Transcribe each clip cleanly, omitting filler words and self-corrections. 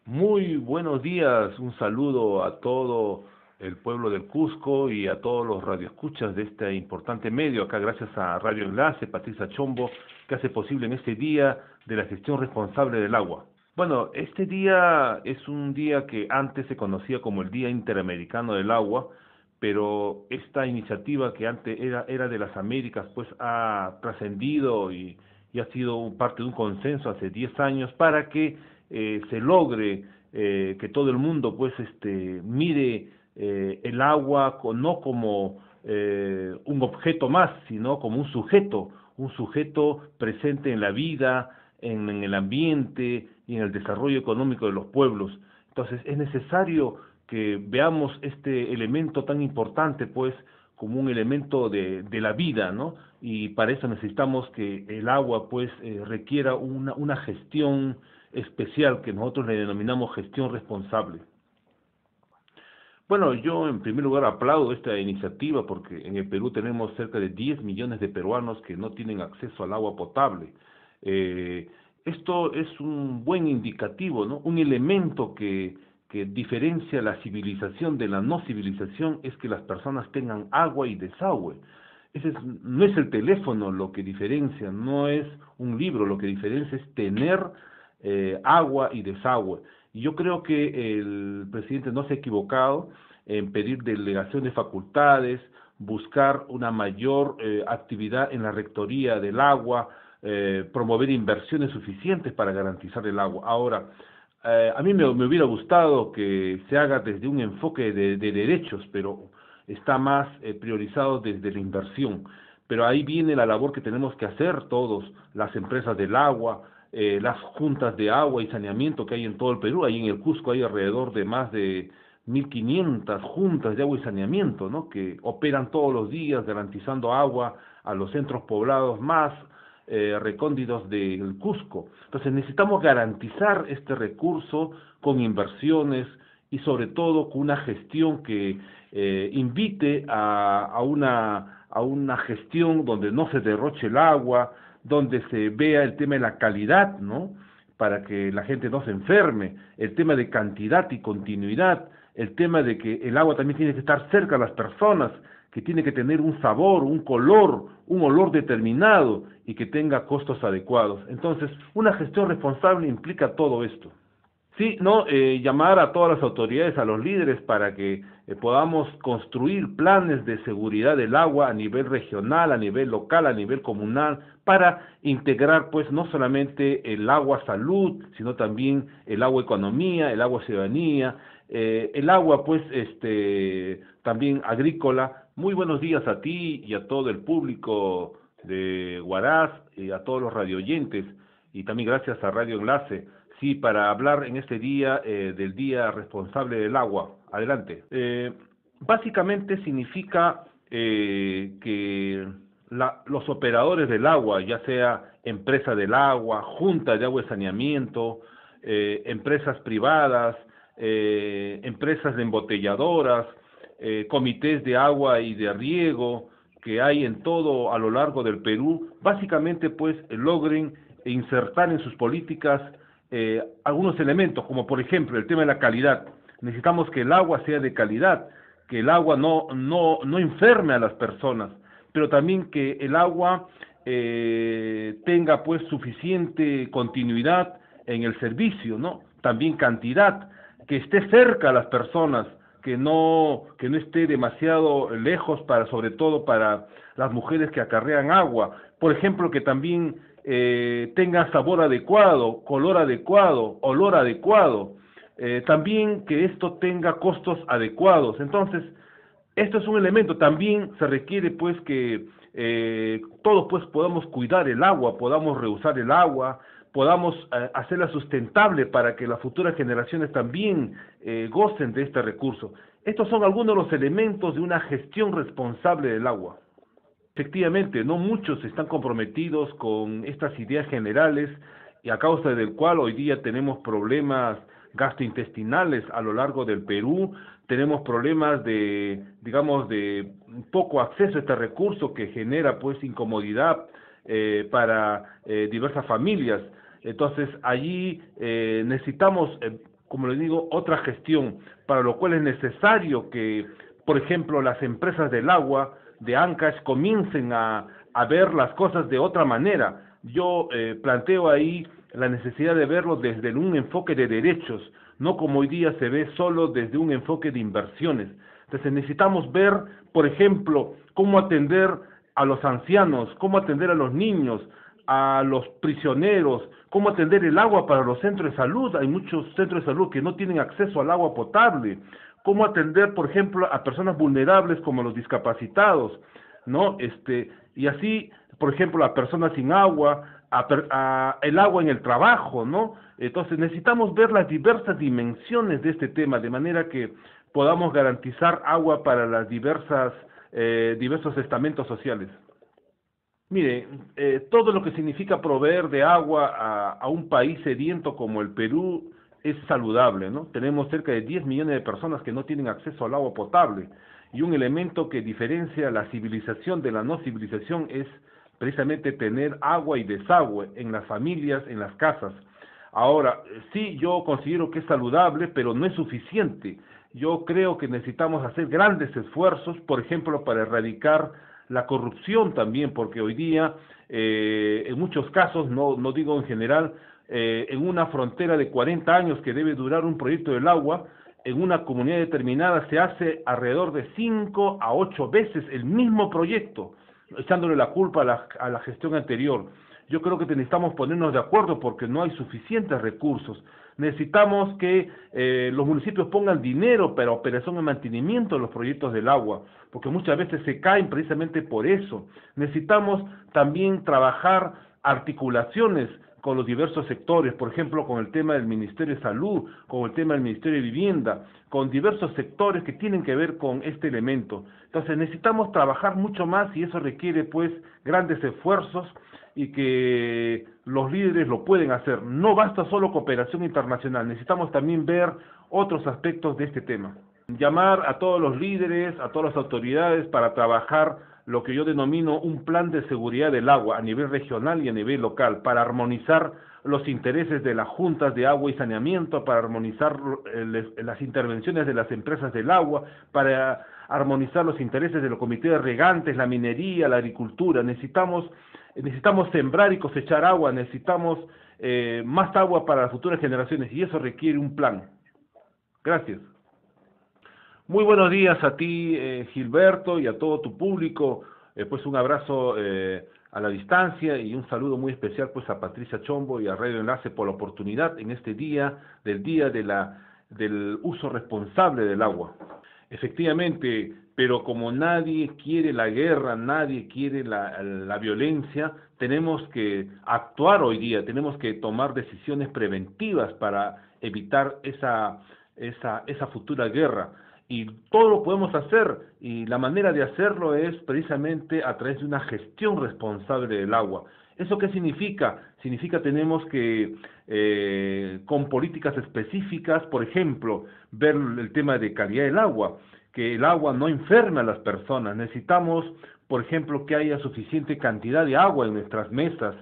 Muy buenos días, un saludo a todo el pueblo del Cusco y a todos los radioescuchas de este importante medio. Acá gracias a Radio Enlace, Patricia Chombo, que hace posible en este día de la gestión responsable del agua. Bueno, este día es un día que antes se conocía como el Día Interamericano del Agua, pero esta iniciativa que antes era de las Américas, pues ha trascendido y ha sido parte de un consenso hace 10 años para que se logre que todo el mundo pues mire el agua no como un objeto más, sino como un sujeto presente en la vida, en el ambiente y en el desarrollo económico de los pueblos. Entonces es necesario que veamos este elemento tan importante pues como un elemento de la vida, ¿no? Y para eso necesitamos que el agua pues requiera una gestión especial que nosotros le denominamos gestión responsable. Bueno, yo en primer lugar aplaudo esta iniciativa porque en el Perú tenemos cerca de 10 millones de peruanos que no tienen acceso al agua potable. Eh, Esto es un buen indicativo, ¿no? Un elemento que diferencia la civilización de la no civilización es que las personas tengan agua y desagüe. No es el teléfono lo que diferencia, no es un libro, lo que diferencia es tener agua y desagüe. Y yo creo que el presidente no se ha equivocado en pedir delegación de facultades, buscar una mayor actividad en la rectoría del agua, promover inversiones suficientes para garantizar el agua. Ahora, a mí me hubiera gustado que se haga desde un enfoque de derechos, pero está más priorizado desde la inversión. Pero ahí viene la labor que tenemos que hacer todos, las empresas del agua, las juntas de agua y saneamiento que hay en todo el Perú. Ahí en el Cusco hay alrededor de más de 1.500 juntas de agua y saneamiento, ¿no? Que operan todos los días garantizando agua a los centros poblados más recónditos del Cusco. Entonces necesitamos garantizar este recurso con inversiones y sobre todo con una gestión que invite a una gestión donde no se derroche el agua, donde se vea el tema de la calidad, ¿no? Para que la gente no se enferme, el tema de cantidad y continuidad, el tema de que el agua también tiene que estar cerca a las personas, que tiene que tener un sabor, un color, un olor determinado y que tenga costos adecuados. Entonces, una gestión responsable implica todo esto. Sí, no, llamar a todas las autoridades, a los líderes, para que podamos construir planes de seguridad del agua a nivel regional, a nivel local, a nivel comunal, para integrar, pues, no solamente el agua salud, sino también el agua economía, el agua ciudadanía, el agua, pues, también agrícola. Muy buenos días a ti y a todo el público de Huaraz y a todos los radioyentes, y también gracias a Radio Enlace. Sí, para hablar en este día del Día Responsable del Agua. Adelante. Básicamente significa que los operadores del agua, ya sea empresa del agua, junta de agua y saneamiento, empresas privadas, empresas de embotelladoras, comités de agua y de riego que hay en todo a lo largo del Perú, básicamente pues logren insertar en sus políticas algunos elementos, como por ejemplo el tema de la calidad. Necesitamos que el agua sea de calidad, que el agua no enferme a las personas, pero también que el agua tenga pues suficiente continuidad en el servicio, ¿no? También cantidad, que esté cerca a las personas, que no esté demasiado lejos para, sobre todo para las mujeres que acarrean agua. Por ejemplo, que también tenga sabor adecuado, color adecuado, olor adecuado, también que esto tenga costos adecuados. Entonces, esto es un elemento. También se requiere pues que todos pues podamos cuidar el agua, podamos reusar el agua, podamos hacerla sustentable para que las futuras generaciones también gocen de este recurso. Estos son algunos de los elementos de una gestión responsable del agua. Efectivamente, no muchos están comprometidos con estas ideas generales y a causa del cual hoy día tenemos problemas gastrointestinales a lo largo del Perú, tenemos problemas de, digamos, de poco acceso a este recurso que genera pues incomodidad para diversas familias. Entonces allí necesitamos, como les digo, otra gestión, para lo cual es necesario que, por ejemplo, las empresas del agua de Ancash comiencen a ver las cosas de otra manera. Yo planteo ahí la necesidad de verlo desde un enfoque de derechos, no como hoy día se ve solo desde un enfoque de inversiones. Entonces necesitamos ver, por ejemplo, cómo atender a los ancianos, cómo atender a los niños, a los prisioneros, cómo atender el agua para los centros de salud. Hay muchos centros de salud que no tienen acceso al agua potable. Cómo atender, por ejemplo, a personas vulnerables como los discapacitados, ¿no? Y así, por ejemplo, a personas sin agua, a el agua en el trabajo, ¿no? Entonces necesitamos ver las diversas dimensiones de este tema, de manera que podamos garantizar agua para las diversos estamentos sociales. Mire, todo lo que significa proveer de agua a un país sediento como el Perú es saludable, ¿no? Tenemos cerca de 10 millones de personas que no tienen acceso al agua potable, y un elemento que diferencia la civilización de la no civilización es precisamente tener agua y desagüe en las familias, en las casas. Ahora, sí, yo considero que es saludable, pero no es suficiente. Yo creo que necesitamos hacer grandes esfuerzos, por ejemplo, para erradicar la corrupción también, porque hoy día, en muchos casos, no digo en general, en una frontera de 40 años que debe durar un proyecto del agua, en una comunidad determinada se hace alrededor de 5 a 8 veces el mismo proyecto, echándole la culpa a la gestión anterior. Yo creo que necesitamos ponernos de acuerdo porque no hay suficientes recursos. Necesitamos que los municipios pongan dinero para operación y mantenimiento de los proyectos del agua, porque muchas veces se caen precisamente por eso. Necesitamos también trabajar articulaciones con los diversos sectores, por ejemplo, con el tema del Ministerio de Salud, con el tema del Ministerio de Vivienda, con diversos sectores que tienen que ver con este elemento. Entonces necesitamos trabajar mucho más y eso requiere pues grandes esfuerzos y que los líderes lo pueden hacer. No basta solo cooperación internacional, necesitamos también ver otros aspectos de este tema. Llamar a todos los líderes, a todas las autoridades para trabajar lo que yo denomino un plan de seguridad del agua a nivel regional y a nivel local, para armonizar los intereses de las juntas de agua y saneamiento, para armonizar las intervenciones de las empresas del agua, para armonizar los intereses de los comités de regantes, la minería, la agricultura. Necesitamos sembrar y cosechar agua, necesitamos más agua para las futuras generaciones y eso requiere un plan. Gracias. Muy buenos días a ti, Gilberto, y a todo tu público. Pues un abrazo a la distancia y un saludo muy especial pues a Patricia Chombo y a Radio Enlace por la oportunidad en este día del uso responsable del agua. Efectivamente, pero como nadie quiere la guerra, nadie quiere la violencia, tenemos que actuar hoy día, tenemos que tomar decisiones preventivas para evitar esa futura guerra. Y todo lo podemos hacer, y la manera de hacerlo es precisamente a través de una gestión responsable del agua. ¿Eso qué significa? Significa tenemos que, con políticas específicas, por ejemplo, ver el tema de calidad del agua, que el agua no enferme a las personas. Necesitamos, por ejemplo, que haya suficiente cantidad de agua en nuestras mesas,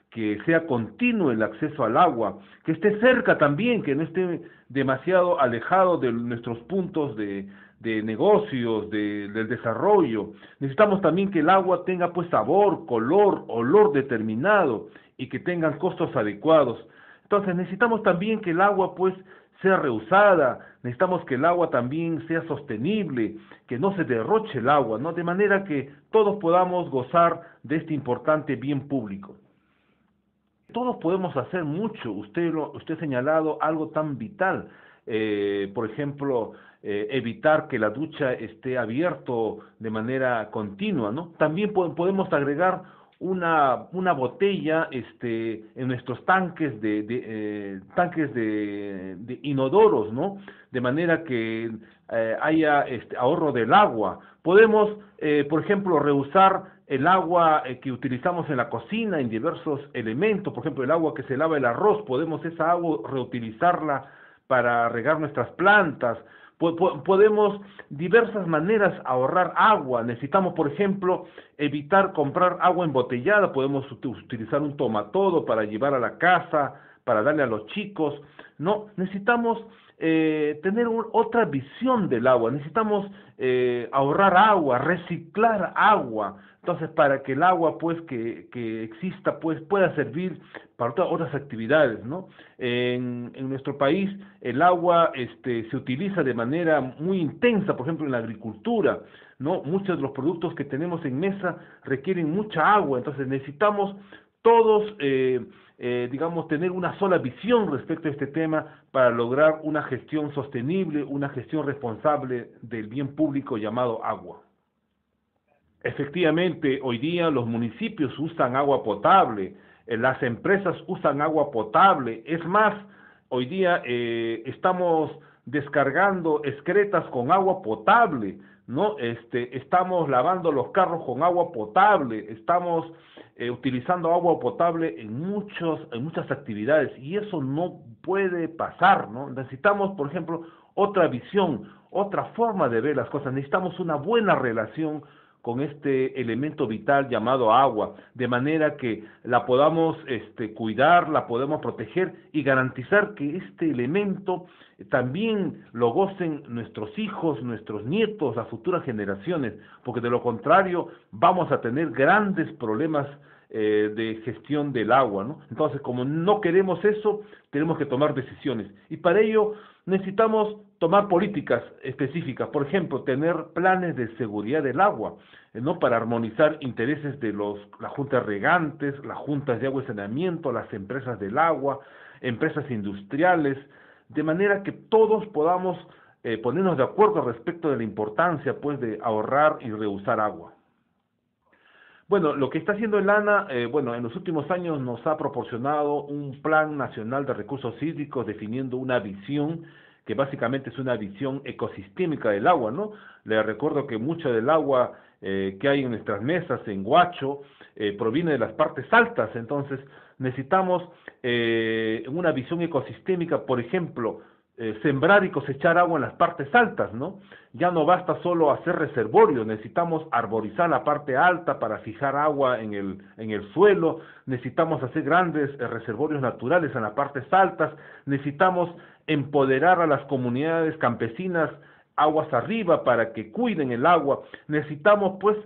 que sea continuo el acceso al agua, que esté cerca también, que no esté demasiado alejado de nuestros puntos de negocios, del desarrollo. Necesitamos también que el agua tenga pues sabor, color, olor determinado y que tengan costos adecuados. Entonces necesitamos también que el agua pues sea reusada, necesitamos que el agua también sea sostenible, que no se derroche el agua, ¿no? De manera que todos podamos gozar de este importante bien público. Todos podemos hacer mucho. Usted ha señalado algo tan vital, por ejemplo, evitar que la ducha esté abierto de manera continua, ¿no? También podemos agregar una botella en nuestros tanques de inodoros, ¿no? De manera que haya ahorro del agua. Podemos, por ejemplo, reusar el agua que utilizamos en la cocina en diversos elementos, por ejemplo, el agua que se lava el arroz, podemos esa agua reutilizarla para regar nuestras plantas. Podemos diversas maneras ahorrar agua. Necesitamos, por ejemplo, evitar comprar agua embotellada. Podemos utilizar un tomatodo para llevar a la casa, para darle a los chicos. No, necesitamos tener otra visión del agua. Necesitamos ahorrar agua, reciclar agua. Entonces, para que el agua, pues, que exista, pues, pueda servir para otras actividades, ¿no? En nuestro país, el agua se utiliza de manera muy intensa, por ejemplo, en la agricultura, ¿no? Muchos de los productos que tenemos en mesa requieren mucha agua, entonces necesitamos todos, digamos, tener una sola visión respecto a este tema para lograr una gestión sostenible, una gestión responsable del bien público llamado agua. Efectivamente, hoy día los municipios usan agua potable, las empresas usan agua potable. Es más, hoy día estamos descargando excretas con agua potable, ¿no? Estamos lavando los carros con agua potable, estamos utilizando agua potable en muchas actividades y eso no puede pasar, ¿no? Necesitamos, por ejemplo, otra visión, otra forma de ver las cosas. Necesitamos una buena relación con este elemento vital llamado agua, de manera que la podamos cuidar, la podemos proteger y garantizar que este elemento también lo gocen nuestros hijos, nuestros nietos, las futuras generaciones, porque de lo contrario vamos a tener grandes problemas de gestión del agua, ¿no? Entonces, como no queremos eso, tenemos que tomar decisiones. Y para ello necesitamos tomar políticas específicas, por ejemplo, tener planes de seguridad del agua, ¿no? Para armonizar intereses de las juntas regantes, las juntas de agua y saneamiento, las empresas del agua, empresas industriales, de manera que todos podamos ponernos de acuerdo respecto de la importancia, pues, de ahorrar y reusar agua. Bueno, lo que está haciendo el ANA, bueno, en los últimos años nos ha proporcionado un Plan Nacional de Recursos Hídricos definiendo una visión que básicamente es una visión ecosistémica del agua, ¿no? Le recuerdo que mucho del agua que hay en nuestras mesas, en Huacho, proviene de las partes altas, entonces necesitamos una visión ecosistémica, por ejemplo, sembrar y cosechar agua en las partes altas, ¿no? Ya no basta solo hacer reservorios, necesitamos arborizar la parte alta para fijar agua en el suelo, necesitamos hacer grandes reservorios naturales en las partes altas, necesitamos empoderar a las comunidades campesinas aguas arriba para que cuiden el agua, necesitamos pues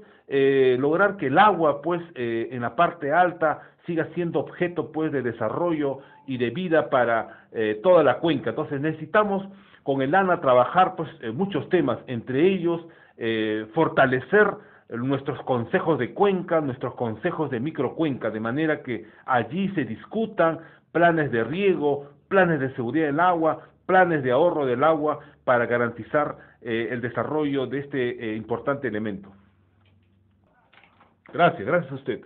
lograr que el agua pues en la parte alta siga siendo objeto pues de desarrollo y de vida para toda la cuenca. Entonces necesitamos con el ANA trabajar pues muchos temas, entre ellos fortalecer nuestros consejos de cuenca, nuestros consejos de microcuenca, de manera que allí se discutan planes de riego, planes de seguridad del agua, planes de ahorro del agua para garantizar el desarrollo de este importante elemento. Gracias a usted.